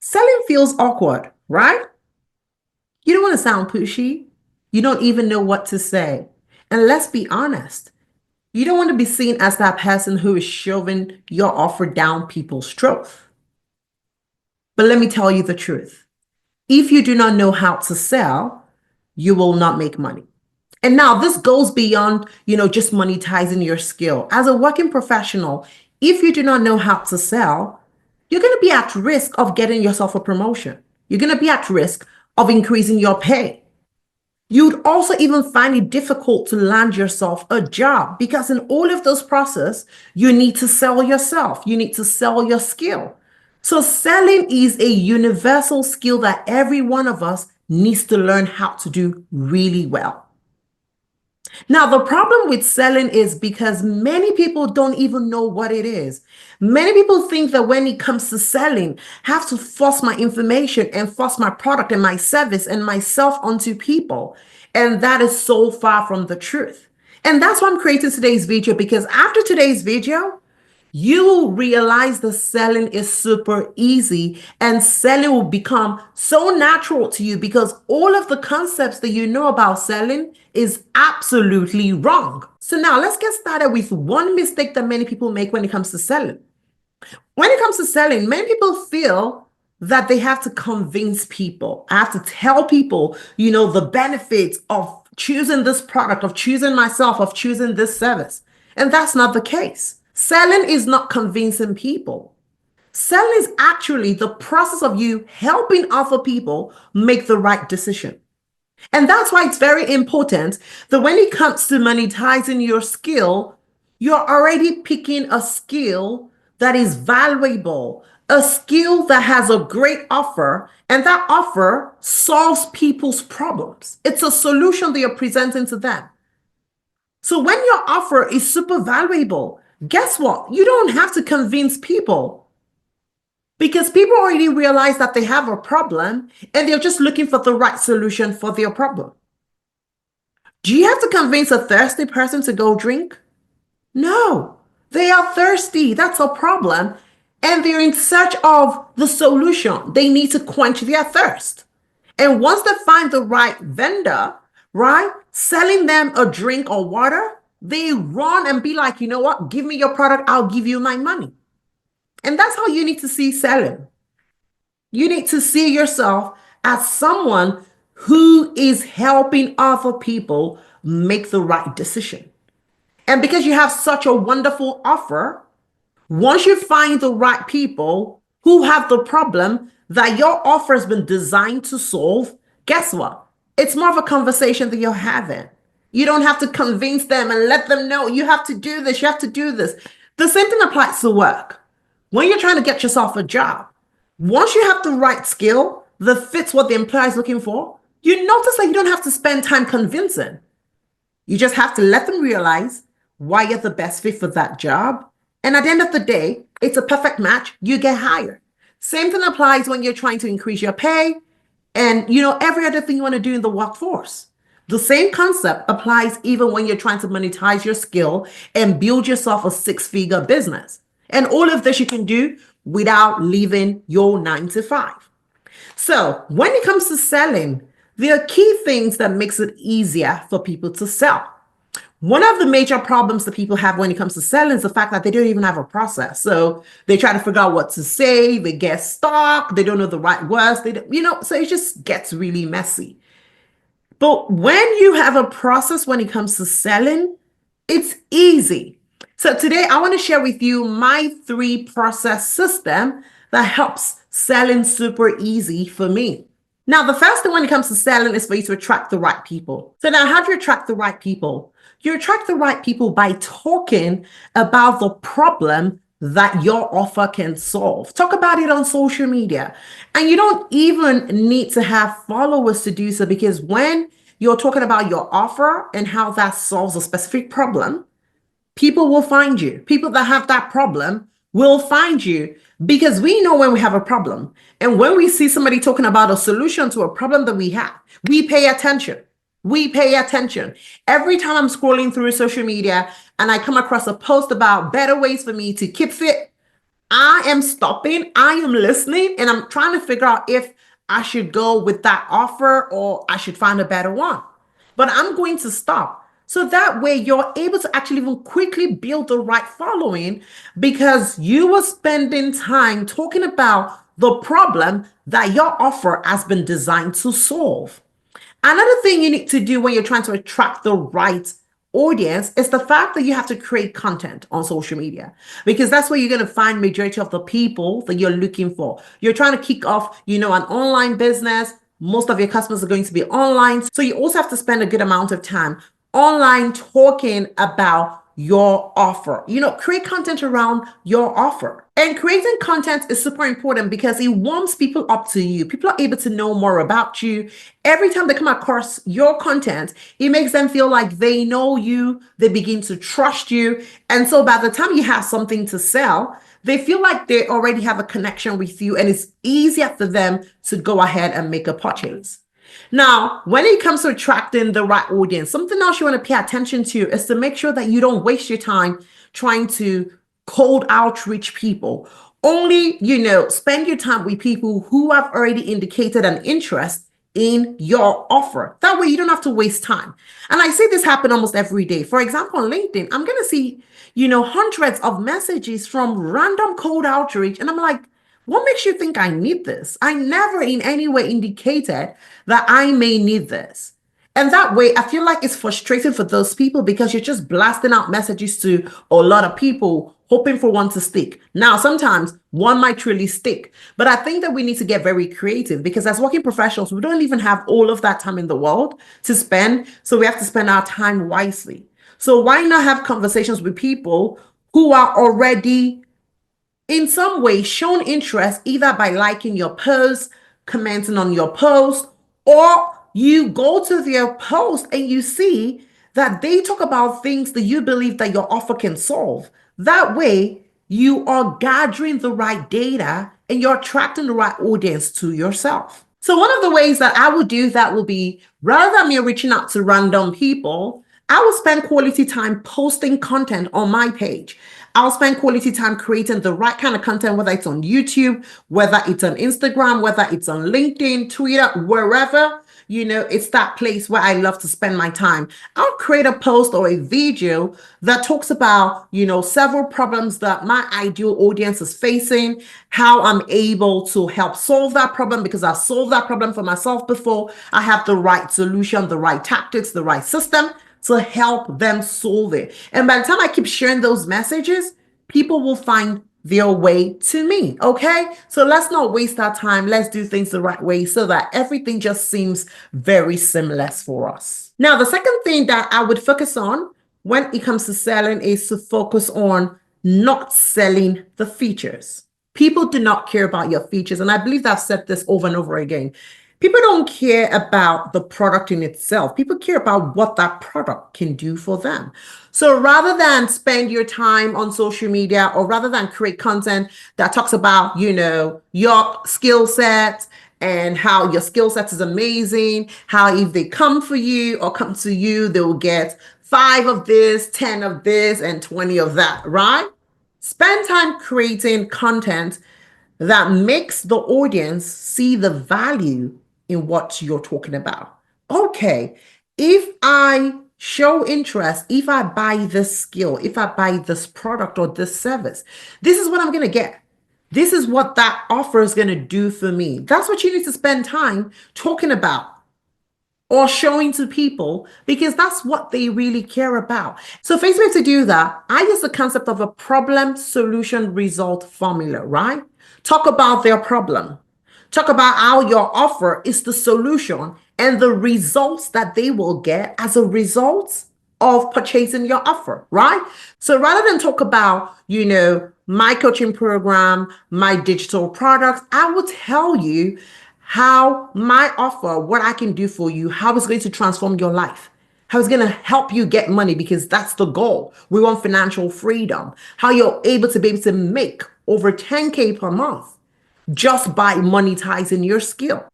Selling feels awkward, right? You don't want to sound pushy. You don't even know what to say. And let's be honest, you don't want to be seen as that person who is shoving your offer down people's throat. But let me tell you the truth. If you do not know how to sell, you will not make money. And now this goes beyond, just monetizing your skill. As a working professional, if you do not know how to sell, you're going to be at risk of getting yourself a promotion. You're going to be at risk of increasing your pay. You'd also even find it difficult to land yourself a job because in all of those process, you need to sell yourself. You need to sell your skill. So selling is a universal skill that every one of us needs to learn how to do really well. Now, the problem with selling is because many people don't even know what it is. Many people think that when it comes to selling, I have to force my information and force my product and my service and myself onto people. And that is so far from the truth. And that's why I'm creating today's video, because after today's video, you will realize the selling is super easy and selling will become so natural to you because all of the concepts that you know about selling is absolutely wrong. So now let's get started with one mistake that many people make when it comes to selling. When it comes to selling, many people feel that they have to convince people. I have to tell people, the benefits of choosing this product, of choosing myself, of choosing this service. And that's not the case. Selling is not convincing people. Selling is actually the process of you helping other people make the right decision. And that's why it's very important that when it comes to monetizing your skill, you're already picking a skill that is valuable, a skill that has a great offer, and that offer solves people's problems. It's a solution that you're presenting to them. So when your offer is super valuable, guess what? You don't have to convince people because people already realize that they have a problem and they're just looking for the right solution for their problem. Do you have to convince a thirsty person to go drink? No, they are thirsty. That's a problem. And they're in search of the solution. They need to quench their thirst. And once they find the right vendor, right, selling them a drink or water, they run and be like, you know what, give me your product, I'll give you my money. And that's how you need to see selling. You need to see yourself as someone who is helping other people make the right decision. And because you have such a wonderful offer, once you find the right people who have the problem that your offer has been designed to solve, guess what? It's more of a conversation that you're having. You don't have to convince them and let them know you have to do this, you have to do this. The same thing applies to work. When you're trying to get yourself a job, once you have the right skill that fits what the employer is looking for, you notice that you don't have to spend time convincing. You just have to let them realize why you're the best fit for that job. And at the end of the day, it's a perfect match. You get hired. Same thing applies when you're trying to increase your pay and, every other thing you want to do in the workforce. The same concept applies even when you're trying to monetize your skill and build yourself a six-figure business. And all of this you can do without leaving your 9 to 5. So when it comes to selling, there are key things that makes it easier for people to sell. One of the major problems that people have when it comes to selling is the fact that they don't even have a process. So they try to figure out what to say, they get stuck, they don't know the right words, so it just gets really messy. But when you have a process when it comes to selling, it's easy. So today I want to share with you my 3-process system that helps selling super easy for me. Now, the first thing when it comes to selling is for you to attract the right people. So now, how do you attract the right people? You attract the right people by talking about the problem that your offer can solve. Talk about it on social media. And you don't even need to have followers to do so, because when you're talking about your offer and how that solves a specific problem, people will find you. People that have that problem will find you, because we know when we have a problem. And when we see somebody talking about a solution to a problem that we have, we pay attention. We pay attention. Every time I'm scrolling through social media and I come across a post about better ways for me to keep fit, I am stopping, I am listening, and I'm trying to figure out if I should go with that offer or I should find a better one. But I'm going to stop. So that way you're able to actually even quickly build the right following because you were spending time talking about the problem that your offer has been designed to solve. Another thing you need to do when you're trying to attract the right audience is the fact that you have to create content on social media because that's where you're going to find majority of the people that you're looking for. You're trying to kick off, an online business. Most of your customers are going to be online. So you also have to spend a good amount of time online talking about your offer. Create content around your offer. And creating content is super important because it warms people up to you. People are able to know more about you. Every time they come across your content, it makes them feel like they know you, they begin to trust you. And so by the time you have something to sell, they feel like they already have a connection with you and it's easier for them to go ahead and make a purchase. Now, when it comes to attracting the right audience, something else you want to pay attention to is to make sure that you don't waste your time trying to cold outreach people. Only, spend your time with people who have already indicated an interest in your offer. That way you don't have to waste time. And I see this happen almost every day. For example, on LinkedIn, I'm going to see, hundreds of messages from random cold outreach. And I'm like, what makes you think I need this? I never in any way indicated that I may need this. And that way, I feel like it's frustrating for those people because you're just blasting out messages to a lot of people, hoping for one to stick. Now, sometimes one might really stick, but I think that we need to get very creative because as working professionals, we don't even have all of that time in the world to spend. So we have to spend our time wisely. So why not have conversations with people who are already in some way shown interest either by liking your post, commenting on your post, or you go to their post and you see that they talk about things that you believe that your offer can solve. That way, you are gathering the right data and you're attracting the right audience to yourself. So one of the ways that I would do that will be rather than me reaching out to random people, I will spend quality time posting content on my page. I'll spend quality time creating the right kind of content, whether it's on YouTube, whether it's on Instagram, whether it's on LinkedIn, Twitter, wherever. It's that place where I love to spend my time. I'll create a post or a video that talks about, several problems that my ideal audience is facing, how I'm able to help solve that problem because I've solved that problem for myself before. I have the right solution, the right tactics, the right system to help them solve it. And by the time I keep sharing those messages, people will find their way to me. Okay. So let's not waste our time. Let's do things the right way so that everything just seems very seamless for us. Now, the second thing that I would focus on when it comes to selling is to focus on not selling the features. People do not care about your features. And I believe I've said this over and over again. People don't care about the product in itself. People care about what that product can do for them. So rather than spend your time on social media or rather than create content that talks about, your skill set and how your skill set is amazing, how if they come for you or come to you, they will get 5 of this, 10 of this, and 20 of that, right? Spend time creating content that makes the audience see the value in what you're talking about. Okay, if I show interest, if I buy this skill, if I buy this product or this service, this is what I'm going to get. This is what that offer is going to do for me. That's what you need to spend time talking about or showing to people because that's what they really care about. So basically to do that, I use the concept of a problem solution result formula, right? Talk about their problem. Talk about how your offer is the solution and the results that they will get as a result of purchasing your offer, right? So rather than talk about, my coaching program, my digital products, I will tell you how my offer, what I can do for you, how it's going to transform your life, how it's going to help you get money because that's the goal. We want financial freedom, how you're able to make over 10K per month just by monetizing your skill.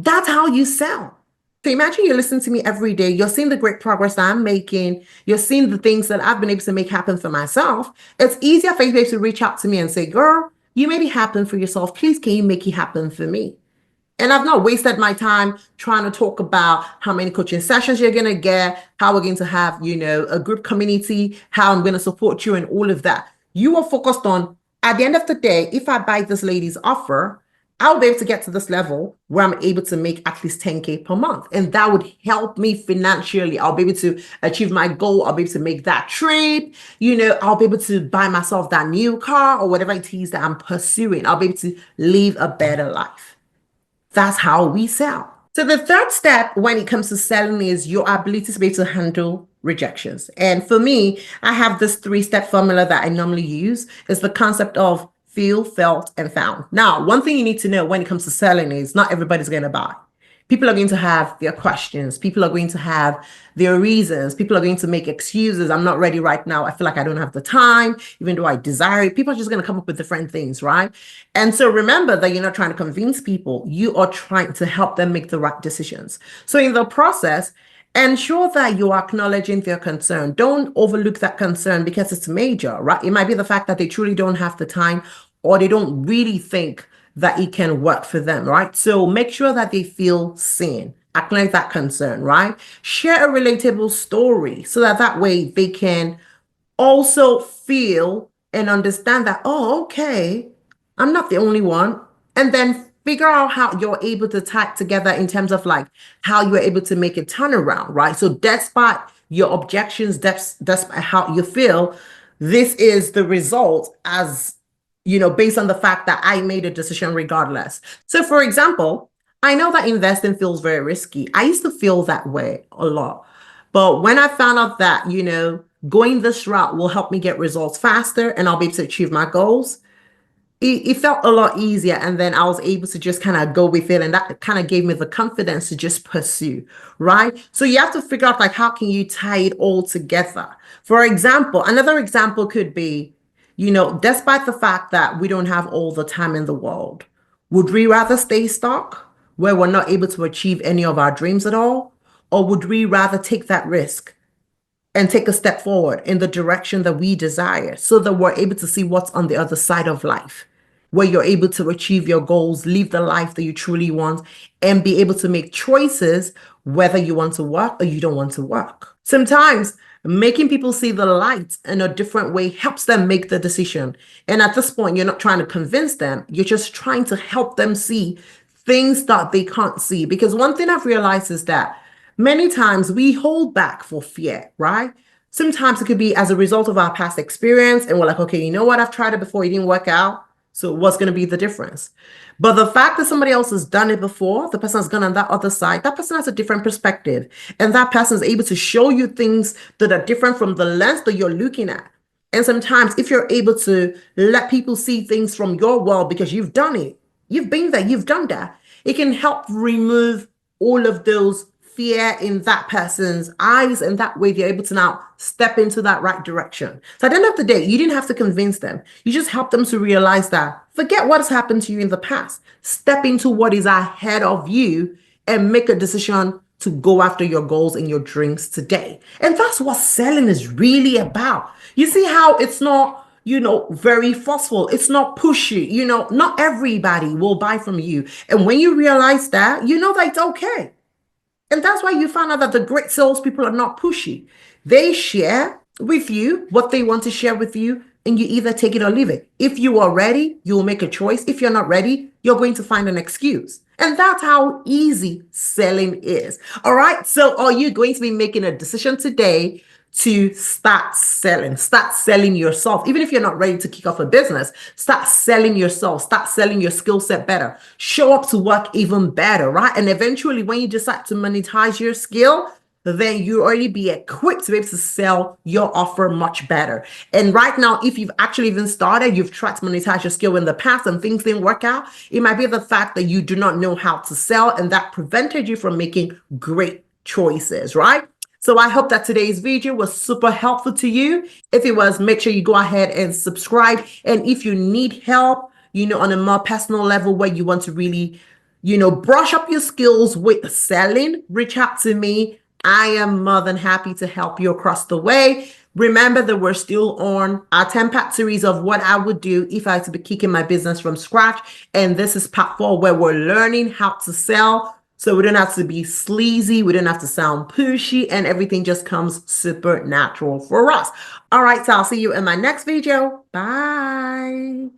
That's how you sell. So imagine you're listening to me every day. You're seeing the great progress that I'm making. You're seeing the things that I've been able to make happen for myself. It's easier for you to reach out to me and say, girl, you made it happen for yourself. Please, can you make it happen for me? And I've not wasted my time trying to talk about how many coaching sessions you're going to get, how we're going to have, a group community, how I'm going to support you and all of that. You are focused on, at the end of the day, if I buy this lady's offer, I'll be able to get to this level where I'm able to make at least 10K per month. And that would help me financially. I'll be able to achieve my goal. I'll be able to make that trip. I'll be able to buy myself that new car or whatever it is that I'm pursuing. I'll be able to live a better life. That's how we sell. So the third step when it comes to selling is your ability to be able to handle rejections. And for me, I have this 3-step formula that I normally use. Is the concept of feel, felt, and found. Now, one thing you need to know when it comes to selling is not everybody's going to buy. People are going to have their questions. People are going to have their reasons. People are going to make excuses. I'm not ready right now. I feel like I don't have the time, even though I desire it. People are just going to come up with different things, right? And so remember that you're not trying to convince people. You are trying to help them make the right decisions. So in the process, ensure that you are acknowledging their concern. Don't overlook that concern because it's major, right? It might be the fact that they truly don't have the time or they don't really think that it can work for them, right? So make sure that they feel seen. Acknowledge that concern, right? Share a relatable story so that way they can also feel and understand that, oh, okay, I'm not the only one. And then figure out how you're able to tie it together in terms of like how you're able to make a turnaround, right? So despite your objections, despite how you feel, this is the result as based on the fact that I made a decision regardless. So for example, I know that investing feels very risky. I used to feel that way a lot. But when I found out that, going this route will help me get results faster and I'll be able to achieve my goals, it felt a lot easier. And then I was able to just kind of go with it. And that kind of gave me the confidence to just pursue, right? So you have to figure out like, how can you tie it all together? For example, another example could be, despite the fact that we don't have all the time in the world, would we rather stay stuck where we're not able to achieve any of our dreams at all? Or would we rather take that risk and take a step forward in the direction that we desire so that we're able to see what's on the other side of life, where you're able to achieve your goals, live the life that you truly want, and be able to make choices whether you want to work or you don't want to work. Sometimes making people see the light in a different way helps them make the decision. And at this point, you're not trying to convince them. You're just trying to help them see things that they can't see. Because one thing I've realized is that many times we hold back for fear, right? Sometimes it could be as a result of our past experience. And we're like, okay, you know what? I've tried it before. It didn't work out. So what's going to be the difference? But the fact that somebody else has done it before, the person has gone on that other side, that person has a different perspective. And that person is able to show you things that are different from the lens that you're looking at. And sometimes if you're able to let people see things from your world because you've done it, you've been there, you've done that, it can help remove all of those fear in that person's eyes, and that way they're able to now step into that right direction. So at the end of the day, you didn't have to convince them. You just helped them to realize that forget what has happened to you in the past. Step into what is ahead of you and make a decision to go after your goals and your dreams today. And that's what selling is really about. You see how it's not very forceful. It's not pushy. Not everybody will buy from you. And when you realize that, you know that it's okay. And that's why you find out that the great salespeople are not pushy. They share with you what they want to share with you, and you either take it or leave it. If you are ready, you'll make a choice. If you're not ready, you're going to find an excuse. And that's how easy selling is. All right. So are you going to be making a decision today to start selling yourself? Even if you're not ready to kick off a business, start selling yourself, start selling your skill set better, show up to work even better, right? And eventually when you decide to monetize your skill, then you already be equipped to be able to sell your offer much better. And right now, if you've actually even started, you've tried to monetize your skill in the past and things didn't work out, it might be the fact that you do not know how to sell, and that prevented you from making great choices, right? So I hope that today's video was super helpful to you. If it was, make sure you go ahead and subscribe. And if you need help, on a more personal level where you want to really brush up your skills with selling, reach out to me. I am more than happy to help you across the way. Remember that we're still on our 10-part series of what I would do if I had to be kicking my business from scratch. And this is part 4, where we're learning how to sell. So we don't have to be sleazy. We don't have to sound pushy, and everything just comes super natural for us. All right, so I'll see you in my next video. Bye.